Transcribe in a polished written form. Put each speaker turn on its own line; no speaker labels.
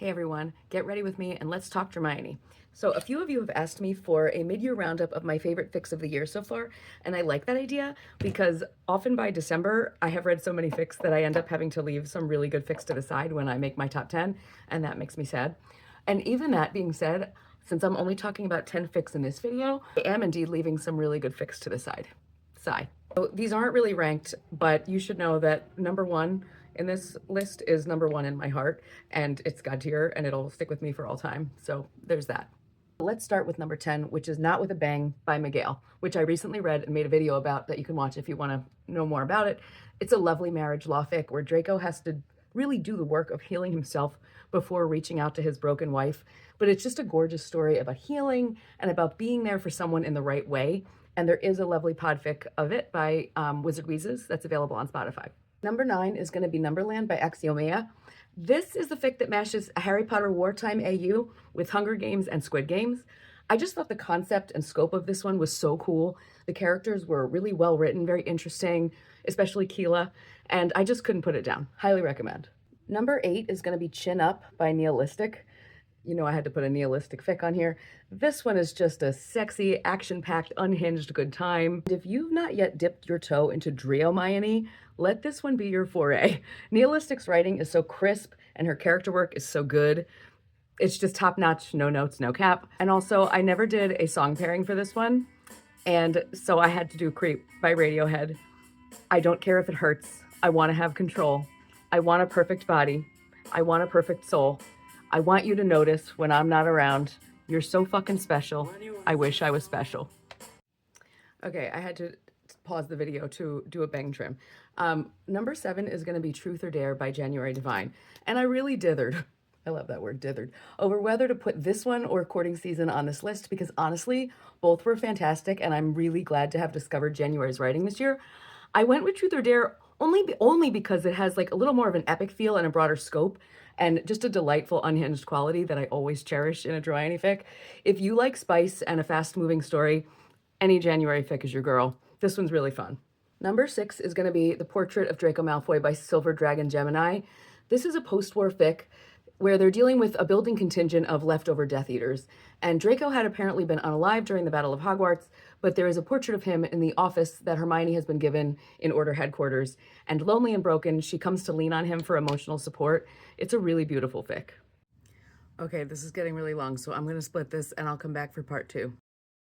Hey everyone, get ready with me and let's talk Dramione. So a few of you have asked me for a mid-year roundup of my favorite fics of the year so far, and I like that idea because often by December I have read so many fics that I end up having to leave some really good fics to the side when I make my top 10, and that makes me sad. And even that being said, since I'm only talking about 10 fics in this video, I am indeed leaving some really good fics to the side. Sigh. So these aren't really ranked, but you should know that number one in this list is number one in my heart, and it's God tier, and it'll stick with me for all time. So there's that. Let's start with number 10, which is Not With a Bang by Miguel, which I recently read and made a video about that you can watch if you want to know more about it. It's a lovely marriage law fic where Draco has to really do the work of healing himself before reaching out to his broken wife. But it's just a gorgeous story about healing and about being there for someone in the right way. And there is a lovely podfic of it by Wizard Wheezes that's available on Spotify. Number 9 is going to be Numberland by Axiomea. This is the fic that mashes Harry Potter wartime AU with Hunger Games and Squid Games. I just thought the concept and scope of this one was so cool. The characters were really well written, very interesting, especially Keela, and I just couldn't put it down. Highly recommend. Number 8 is going to be Chin Up by Nihilistic. You know I had to put a nihilistic fic on here. This one is just a sexy, action-packed, unhinged good time. If you've not yet dipped your toe into Dramione, let this one be your foray. Nihilistic's writing is so crisp and her character work is so good. It's just top-notch, no notes, no cap. And also, I never did a song pairing for this one, and so I had to do Creep by Radiohead. I don't care if it hurts. I want to have control. I want a perfect body. I want a perfect soul. I want you to notice when I'm not around. You're so fucking special. I wish I was special. Okay, I had to pause the video to do a bang trim. Number 7 is going to be Truth or Dare by January Divine. And I really dithered. I love that word, dithered. Over whether to put this one or Courting Season on this list because honestly, both were fantastic and I'm really glad to have discovered January's writing this year. I went with Truth or Dare only because it has like a little more of an epic feel and a broader scope and just a delightful unhinged quality that I always cherish in a Dramione fic. If you like spice and a fast-moving story, any January fic is your girl. This one's really fun. Number 6 is going to be The Portrait of Draco Malfoy by Silver Dragon Gemini. This is a post-war fic where they're dealing with a building contingent of leftover Death Eaters. And Draco had apparently been unalive during the Battle of Hogwarts, but there is a portrait of him in the office that Hermione has been given in Order headquarters. And lonely and broken, she comes to lean on him for emotional support. It's a really beautiful fic. Okay, this is getting really long, so I'm going to split this and I'll come back for part 2.